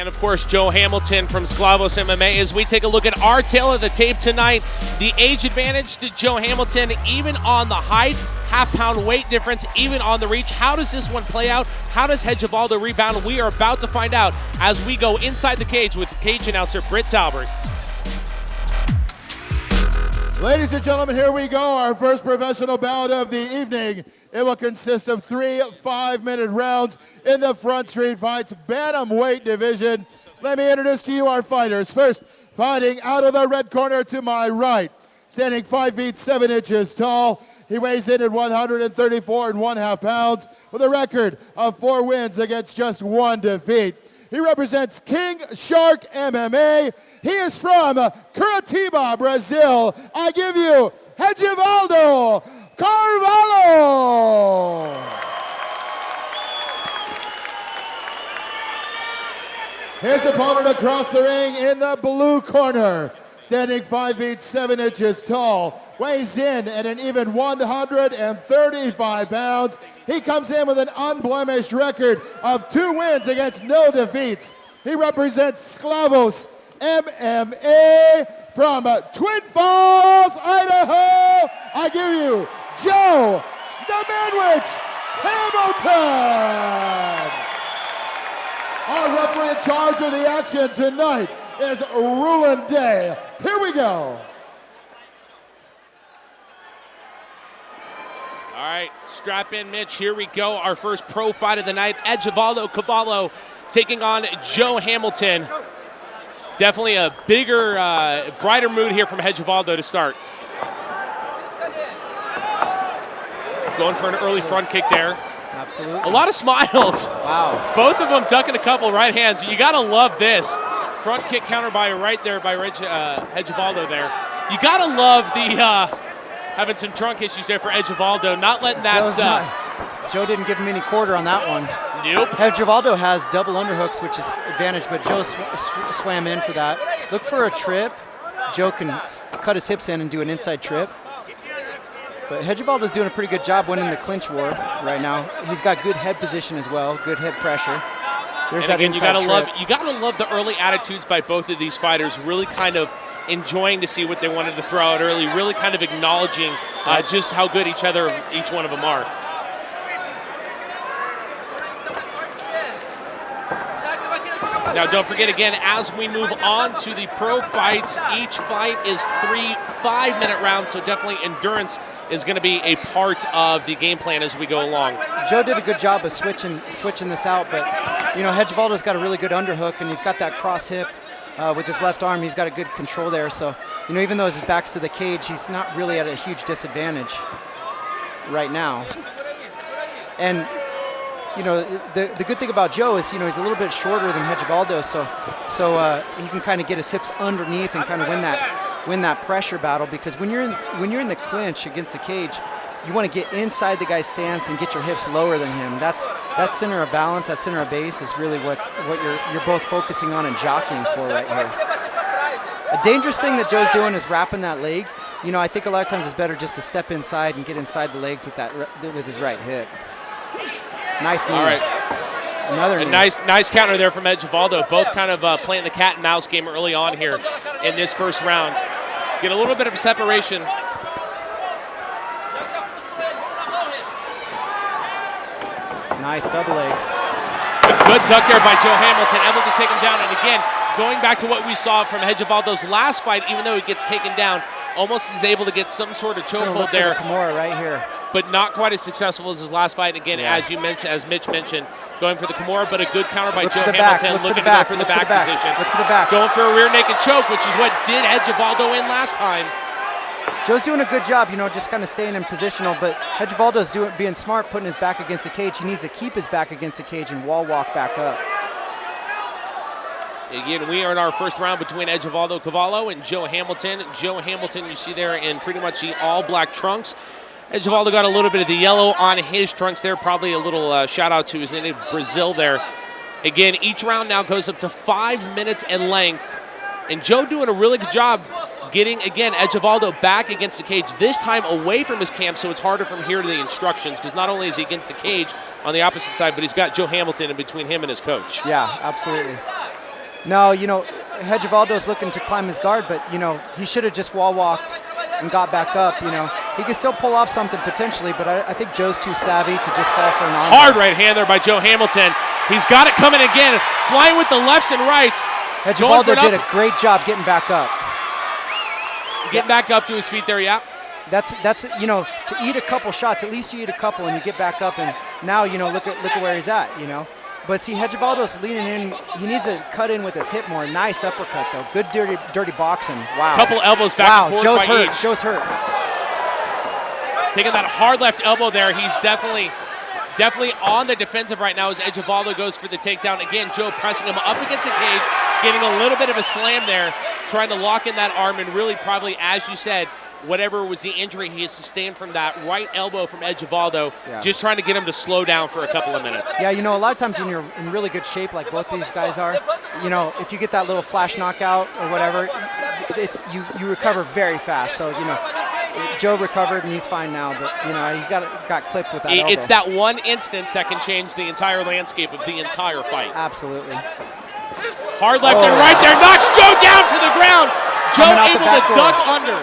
And, of course, Joe Hamilton from Sklavos MMA as we take a look at our tale of the tape tonight. The age advantage to Joe Hamilton, even on the height, half-pound weight difference, even on the reach. How does this one play out? How does Regivaldo rebound? We are about to find out as we go inside the cage with cage announcer Britt Talbert. Ladies and gentlemen, here we go. Our first professional bout of the evening. It will consist of 3 5-minute rounds in the Front Street Fights bantamweight division. Let me introduce to you our fighters. First, fighting out of the red corner to my right, standing 5 feet 7 inches tall. He weighs in at 134.5 pounds with a record of 4 wins against just 1 defeat. He represents King Shark MMA. He is from Curitiba, Brazil. I give you Regivaldo Carvalho. His opponent across the ring in the blue corner, standing 5 feet 7 inches tall, weighs in at an even 135 pounds. He comes in with an unblemished record of 2 wins against no defeats. He represents Sklavos MMA from Twin Falls, Idaho. I give you Joe the Manwich Hamilton. Our referee in charge of the action tonight is Roland Day. Here we go. All right, strap in, Mitch. Here we go. Our first pro fight of the night. Regivaldo Carvalho taking on Joe Hamilton. Definitely a bigger, brighter mood here from Regivaldo to start. Going for an early front kick there. Absolutely. A lot of smiles. Wow. Both of them ducking a couple right hands. You got to love this. Front kick counter by right there by Regivaldo there. You got to love the having some trunk issues there for Regivaldo. Not letting that... Joe didn't give him any quarter on that one. Nope. Regivaldo has double underhooks, which is advantage, but Joe swam in for that. Look for a trip. Joe can cut his hips in and do an inside trip. But Regivaldo's doing a pretty good job winning the clinch war right now. He's got good head position as well, good head pressure. There's and that again, inside trip. you gotta love the early attitudes by both of these fighters, really kind of enjoying to see what they wanted to throw out early, really kind of acknowledging just how good each one of them are. Now, don't forget, again, as we move on to the pro fights, each fight is 3 5-minute rounds, so definitely endurance is going to be a part of the game plan as we go along. Joe did a good job of switching this out, but, you know, Regivaldo's got a really good underhook, and he's got that cross hip with his left arm. He's got a good control there, so, you know, even though his back's to the cage, he's not really at a huge disadvantage right now. And you know, the good thing about Joe is, you know, he's a little bit shorter than Regivaldo, so he can kind of get his hips underneath and kind of win that pressure battle. Because when you're in the clinch against the cage, you want to get inside the guy's stance and get your hips lower than him. That center of balance, that center of base is really what you're both focusing on and jockeying for right here. A dangerous thing that Joe's doing is wrapping that leg. You know, I think a lot of times it's better just to step inside and get inside the legs with his right hip. Nice knee. All right. Another knee. Nice counter there from Regivaldo. Both kind of playing the cat and mouse game early on here in this first round. Get a little bit of a separation. Nice double leg. A good duck there by Joe Hamilton, able to take him down. And again, going back to what we saw from Regivaldo's last fight, even though he gets taken down, almost is able to get some sort of chokehold there. Kimura right here. But not quite as successful as his last fight. Again, as Mitch mentioned, going for the Kimura, but a good counter by Joe Hamilton, looking to go for the back position. Look for the back. Going for a rear naked choke, which is what did Regivaldo in last time. Joe's doing a good job, you know, just kind of staying in positional, but Regivaldo's being smart, putting his back against the cage. He needs to keep his back against the cage and wall walk back up. Again, we are in our first round between Regivaldo Carvalho and Joe Hamilton. Joe Hamilton, you see there in pretty much the all-black trunks. Regivaldo got a little bit of the yellow on his trunks there. Probably a little shout-out to his native Brazil there. Again, each round now goes up to 5 minutes in length. And Joe doing a really good job getting, again, Regivaldo back against the cage, this time away from his camp, so it's harder from here to the instructions, because not only is he against the cage on the opposite side, but he's got Joe Hamilton in between him and his coach. Yeah, absolutely. No, Regivaldo's looking to climb his guard, but, he should have just wall walked and got back up, He can still pull off something potentially, but I think Joe's too savvy to just fall for an arm. Hard right hand there by Joe Hamilton. He's got it coming again, flying with the lefts and rights. Regivaldo did a great job getting back up. Getting back up to his feet there, yeah. That's to eat a couple shots, at least you eat a couple and you get back up, and now, look at where he's at, But see, Regivaldo's leaning in. He needs to cut in with his hip more. Nice uppercut, though. Good dirty boxing. Wow. Couple elbows back and forth Joe's by hurt. each. Joe's hurt. Taking that hard left elbow there. He's definitely on the defensive right now as Regivaldo goes for the takedown. Again, Joe pressing him up against the cage, getting a little bit of a slam there, trying to lock in that arm, and really probably, as you said, whatever was the injury he has sustained from that right elbow from Regivaldo, just trying to get him to slow down for a couple of minutes. Yeah, a lot of times when you're in really good shape, like both these guys are, if you get that little flash knockout or whatever, you recover very fast. So, Joe recovered and he's fine now, but, he got clipped with that elbow. It's that one instance that can change the entire landscape of the entire fight. Absolutely. Hard left and right there, knocks Joe down to the ground. Joe able to duck under.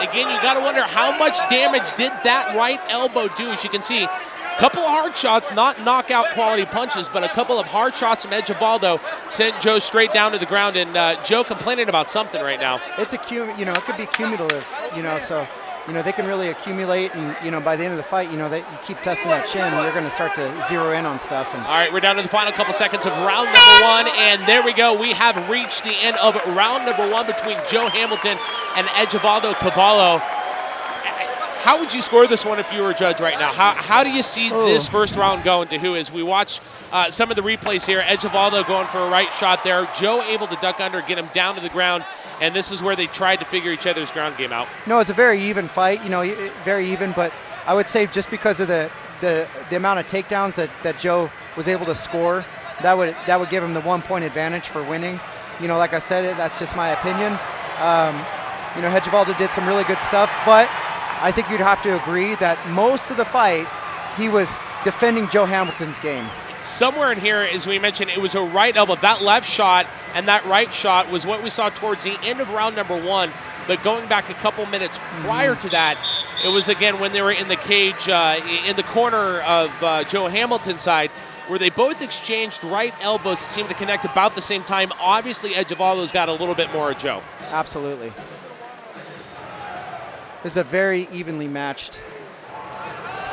Again, you got to wonder how much damage did that right elbow do. As you can see, a couple of hard shots, not knockout quality punches, but a couple of hard shots from Regivaldo sent Joe straight down to the ground. And Joe complaining about something right now. It's it could be cumulative, so they can really accumulate, and by the end of the fight, you keep testing that chin, and you're going to start to zero in on stuff. And all right, we're down to the final couple seconds of round number one, and there we go. We have reached the end of round number one between Joe Hamilton and Regivaldo Carvalho. How would you score this one if you were a judge right now? How do you see this first round going to who? As we watch some of the replays here, Regivaldo going for a right shot there. Joe able to duck under, get him down to the ground, and this is where they tried to figure each other's ground game out. No, it's a very even fight, very even, but I would say just because of the amount of takedowns that Joe was able to score, that would give him the 1 point advantage for winning. Like I said, that's just my opinion. Regivaldo did some really good stuff, but I think you'd have to agree that most of the fight, he was defending Joe Hamilton's game. Somewhere in here, as we mentioned, it was a right elbow. That left shot and that right shot was what we saw towards the end of round number one. But going back a couple minutes prior to that, it was, again, when they were in the cage, in the corner of Joe Hamilton's side, where they both exchanged right elbows that seemed to connect about the same time. Obviously, Regivaldo's got a little bit more of Joe. Absolutely. This is a very evenly matched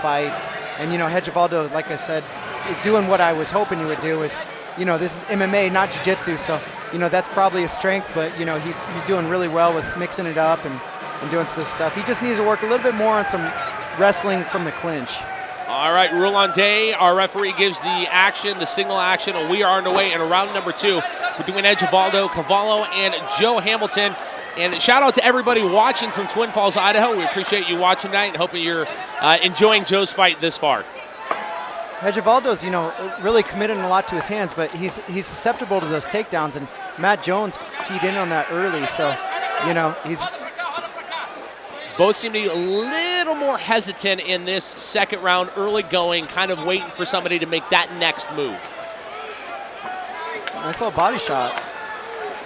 fight. And, Regivaldo, like I said, is doing what I was hoping he would do. Is, this is MMA, not jiu-jitsu, so, that's probably a strength, but, he's doing really well with mixing it up and doing some stuff. He just needs to work a little bit more on some wrestling from the clinch. All right, Roland Day, our referee, gives the action, the signal action, and we are underway in round number two between Regivaldo Carvalho and Joe Hamilton. And shout out to everybody watching from Twin Falls, Idaho. We appreciate you watching tonight and hoping you're enjoying Joe's fight this far. Regivaldo's, really committed a lot to his hands, but he's susceptible to those takedowns, and Matt Jones keyed in on that early, so, he's... Both seem to be a little more hesitant in this second round, early going, kind of waiting for somebody to make that next move. I saw a body shot.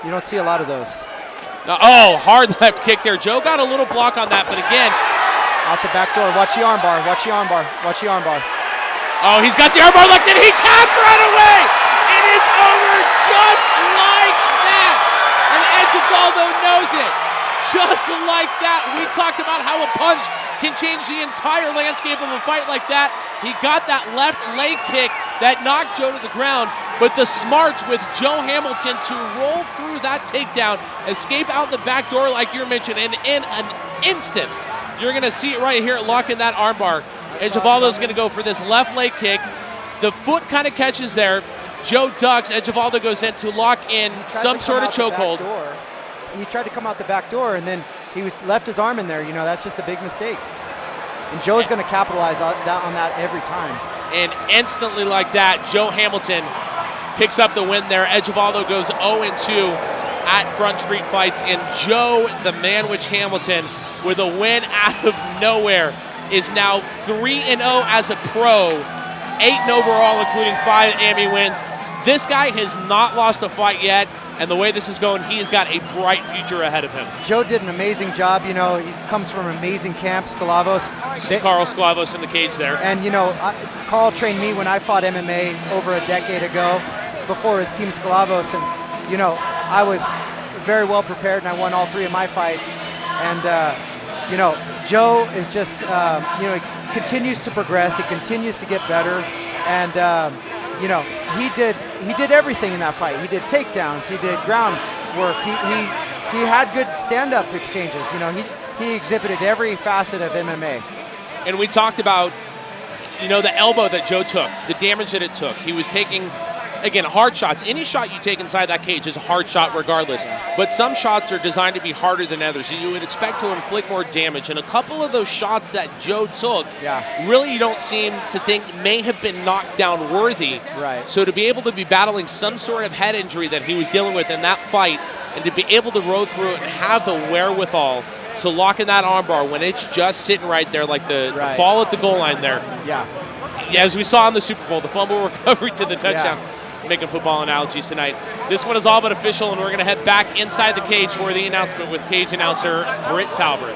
You don't see a lot of those. Hard left kick there. Joe got a little block on that, but again. Out the back door. Watch the armbar. Watch the armbar. Watch the armbar. Oh, he's got the armbar locked in. He tapped right away. It is over just like that. And Regivaldo knows it. Just like that. We talked about how a punch can change the entire landscape of a fight like that. He got that left leg kick that knocked Joe to the ground, but the smarts with Joe Hamilton to roll through that takedown, escape out the back door like you mentioned, and in an instant, you're going to see it right here, locking that armbar. Regivaldo's going to go for this left leg kick. The foot kind of catches there. Joe ducks. Regivaldo goes in to lock in some sort of chokehold. He tried to come out the back door, and then he left his arm in there. That's just a big mistake. And Joe's going to capitalize on that every time. And instantly like that, Joe Hamilton picks up the win there. Regivaldo goes 0-2 at Front Street Fights, and Joe, the man-wich Hamilton, with a win out of nowhere, is now 3-0 as a pro 8 overall, including 5 AMI wins. This guy has not lost a fight yet, and the way this is going, he has got a bright future ahead of him. Joe did an amazing job. You know, he comes from an amazing camp, Skalavos. See Carl Sklavos in the cage there. And, you know, Carl trained me when I fought MMA over a decade ago before his team Skalavos. And, you know, I was very well prepared, and I won all 3 of my fights. And, you know, Joe is just, you know, he continues to progress. He continues to get better. And, you know, he did everything in that fight. He did takedowns. He did ground work. He had good stand-up exchanges. You know, he exhibited every facet of MMA. And we talked about, you know, the elbow that Joe took, the damage that it took. He was taking, again, hard shots. Any shot you take inside that cage is a hard shot regardless. But some shots are designed to be harder than others. And you would expect to inflict more damage. And a couple of those shots that Joe took, really you don't seem to think may have been knockdown worthy. Right. So to be able to be battling some sort of head injury that he was dealing with in that fight, and to be able to roll through it and have the wherewithal to lock in that armbar when it's just sitting right there like the ball at the goal line there. Yeah. As we saw in the Super Bowl, the fumble recovery to the touchdown. Making football analogies tonight. This one is all but official, and we're going to head back inside the cage for the announcement with cage announcer Britt Talbert.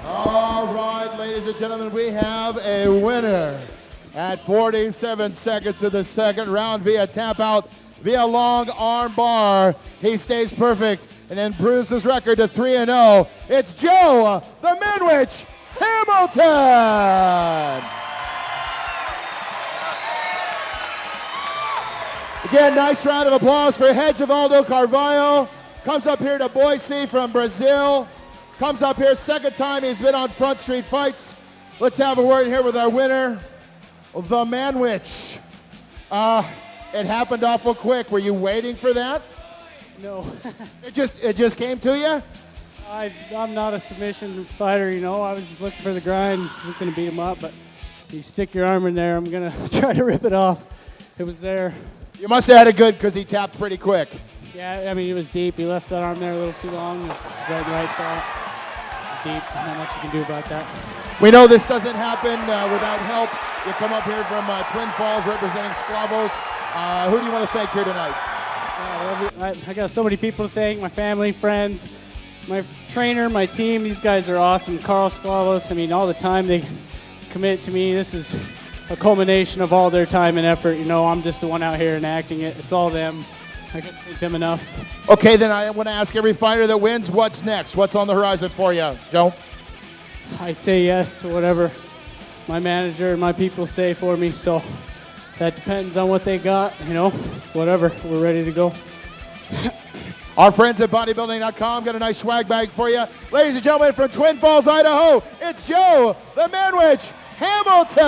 All right, ladies and gentlemen, we have a winner at 47 seconds of the second round via tap out, via long arm bar. He stays perfect and improves his record to 3-0. It's Joe the Manwich Hamilton. Again, nice round of applause for Regivaldo Carvalho. Comes up here to Boise from Brazil. Comes up here, second time he's been on Front Street Fights. Let's have a word here with our winner, the Manwich. It happened awful quick. Were you waiting for that? No. It just came to you? I'm not a submission fighter, you know. I was just looking for the grind, just looking to beat him up, but you stick your arm in there, I'm going to try to rip it off. It was there. You must have had it good because he tapped pretty quick. Yeah, I mean, it was deep. He left that arm there a little too long. It was right in the right spot. It was deep. Not much you can do about that. We know this doesn't happen without help. You come up here from Twin Falls representing Sklavos. Who do you want to thank here tonight? I got so many people to thank, my family, friends, my trainer, my team. These guys are awesome. Carl Sklavos, I mean, all the time they commit to me. This is a culmination of all their time and effort. You know, I'm just the one out here enacting it. It's all them. I can't thank them enough. Okay, then I want to ask every fighter that wins, what's next? What's on the horizon for you, Joe? I say yes to whatever my manager and my people say for me, so that depends on what they got, you know, whatever. We're ready to go. Our friends at bodybuilding.com got a nice swag bag for you. Ladies and gentlemen, from Twin Falls, Idaho, it's Joe the Manwich Hamilton.